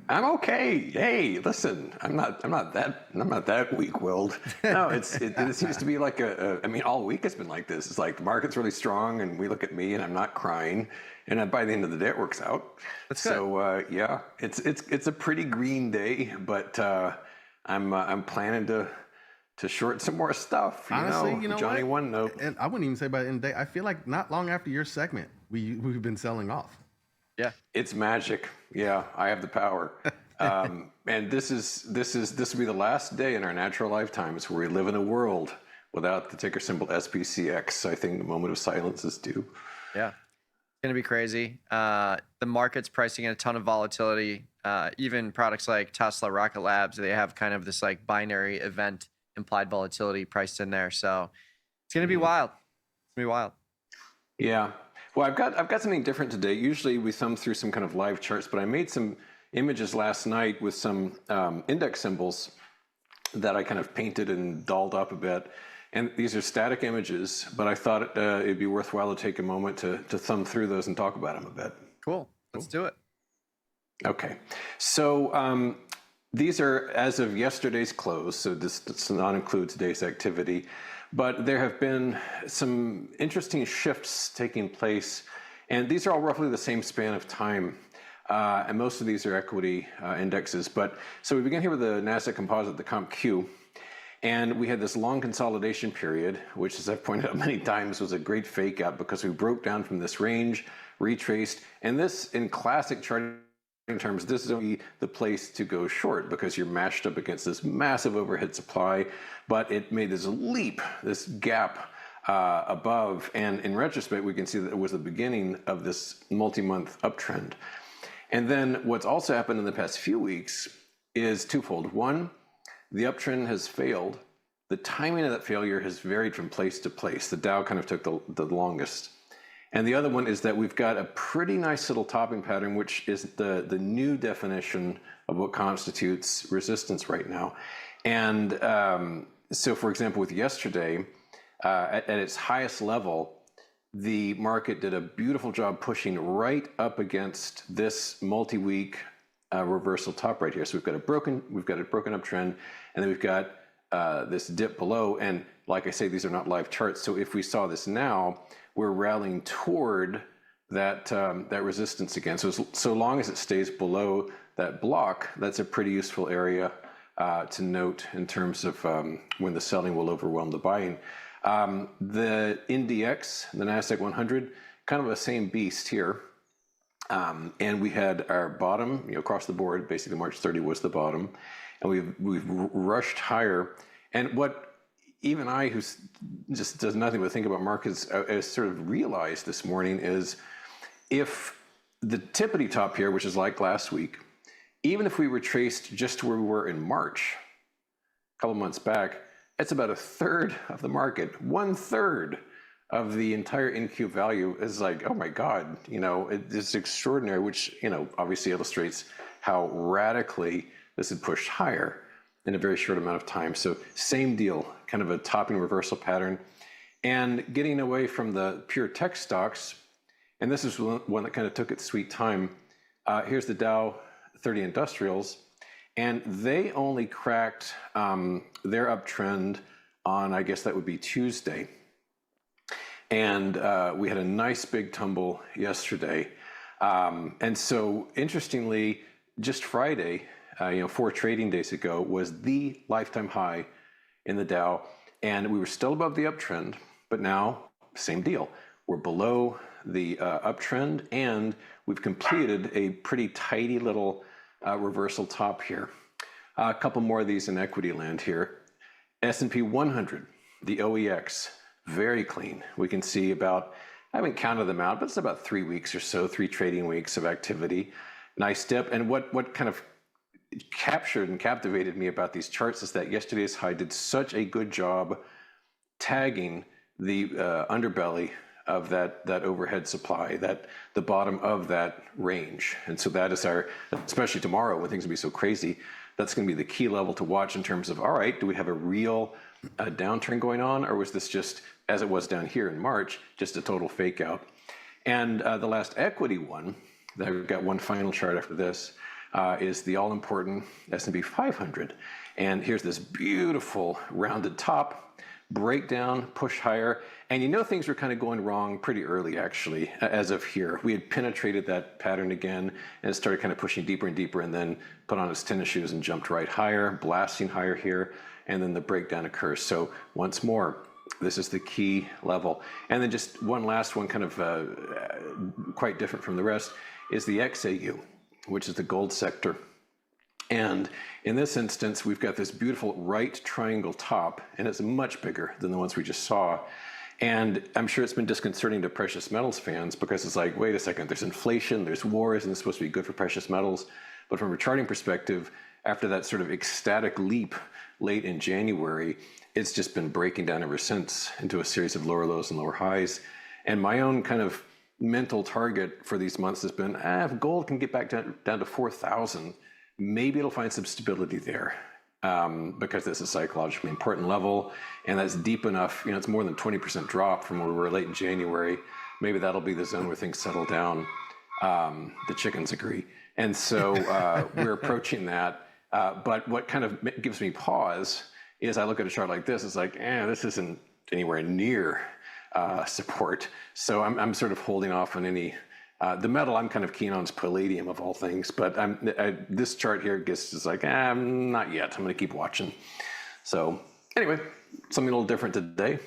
I'm okay. Hey, listen, I'm not that weak-willed. No, it seems to be like I mean, all week it's been like this. It's like the market's really strong, and we look at me, and I'm not crying, and by the end of the day, it works out. That's good. So yeah, it's a pretty green day, but I'm planning to short some more stuff. Honestly, you know Johnny what? one note. And I wouldn't even say by the end of the day. I feel like not long after your segment, we've been selling off. Yeah. It's magic. Yeah, I have the power. And this will be the last day in our natural lifetimes where we live in a world without the ticker symbol SPCX. So I think the moment of silence is due. Yeah. It's going to be crazy. The market's pricing in a ton of volatility. Even products like Tesla, Rocket Labs, they have kind of this like binary event implied volatility priced in there. So it's going to be wild. It's going to be wild. Yeah. Well, I've got something different today. Usually we thumb through some kind of live charts, but I made some images last night with some index symbols that I kind of painted and dolled up a bit. And these are static images, but I thought it'd be worthwhile to take a moment to thumb through those and talk about them a bit. Cool. Let's do it. Okay. So these are as of yesterday's close, so this does not include today's activity. But there have been some interesting shifts taking place, and these are all roughly the same span of time. And most of these are equity indexes. But so we begin here with the NASDAQ composite, the CompQ. And we had this long consolidation period, which, as I've pointed out many times, was a great fake out because we broke down from this range, retraced. And this, in classic charting terms, this is only the place to go short because you're mashed up against this massive overhead supply. But it made this leap, this gap above. And in retrospect, we can see that it was the beginning of this multi-month uptrend. And then what's also happened in the past few weeks is twofold. One, the uptrend has failed. The timing of that failure has varied from place to place. The Dow kind of took the longest. And the other one is that we've got a pretty nice little topping pattern, which is the new definition of what constitutes resistance right now. And so, for example, with yesterday, at its highest level, the market did a beautiful job pushing right up against this multi-week reversal top right here. So we've got a broken uptrend, and then we've got this dip below. And like I say, these are not live charts. So if we saw this now, we're rallying toward that that resistance again. So long as it stays below that block, that's a pretty useful area to note in terms of when the selling will overwhelm the buying. The NDX, the NASDAQ 100, kind of the same beast here. And we had our bottom, across the board. Basically, March 30 was the bottom, and we've rushed higher. And what even I, who just does nothing but think about markets, sort of realized this morning is, if the tippity top here, which is like last week, even if we retraced just to where we were in March, a couple months back, it's about a third of the market. 1/3 of the entire NQ value is like, oh my God, it's extraordinary, which, obviously illustrates how radically this had pushed higher in a very short amount of time. So same deal, kind of a topping reversal pattern. And getting away from the pure tech stocks, and this is one that kind of took its sweet time. Here's the Dow 30 Industrials. And they only cracked their uptrend on, I guess that would be Tuesday. And we had a nice big tumble yesterday. And so interestingly, just Friday, 4 trading days ago, was the lifetime high in the Dow. And we were still above the uptrend, but now, same deal. We're below the uptrend, and we've completed a pretty tidy little reversal top here. A couple more of these in equity land here. S&P 100, the OEX, very clean. We can see about, I haven't counted them out, but it's about 3 weeks or so, 3 trading weeks of activity. Nice dip. And what kind of captured and captivated me about these charts is that yesterday's high did such a good job tagging the underbelly of that overhead supply, the bottom of that range. And so that is especially tomorrow when things will be so crazy, that's going to be the key level to watch in terms of, all right, do we have a real downturn going on, or was this just, as it was down here in March, just a total fake out? And the last equity one, I've got one final chart after this, is the all-important S&P 500. And here's this beautiful rounded top, breakdown, push higher. And you know things were kind of going wrong pretty early, actually, as of here. We had penetrated that pattern again, and it started kind of pushing deeper and deeper, and then put on its tennis shoes and jumped right higher, blasting higher here, and then the breakdown occurs. So once more, this is the key level. And then just one last one, kind of quite different from the rest, is the XAU, which is the gold sector. And in this instance, we've got this beautiful right triangle top, and it's much bigger than the ones we just saw. And I'm sure it's been disconcerting to precious metals fans because it's like, wait a second, there's inflation, there's war, isn't this supposed to be good for precious metals? But from a charting perspective, after that sort of ecstatic leap late in January, it's just been breaking down ever since into a series of lower lows and lower highs. And my own kind of mental target for these months has been, if gold can get back down to 4,000, maybe it'll find some stability there. Because this is a psychologically important level, and that's deep enough, it's more than 20% drop from where we were late in January. Maybe that'll be the zone where things settle down. The chickens agree. And so we're approaching that. But what kind of gives me pause is I look at a chart like this, it's like, this isn't anywhere near support. So I'm sort of holding off on any. The metal I'm kind of keen on is Palladium of all things, but this chart here is like, not yet. I'm going to keep watching. So anyway, something a little different today.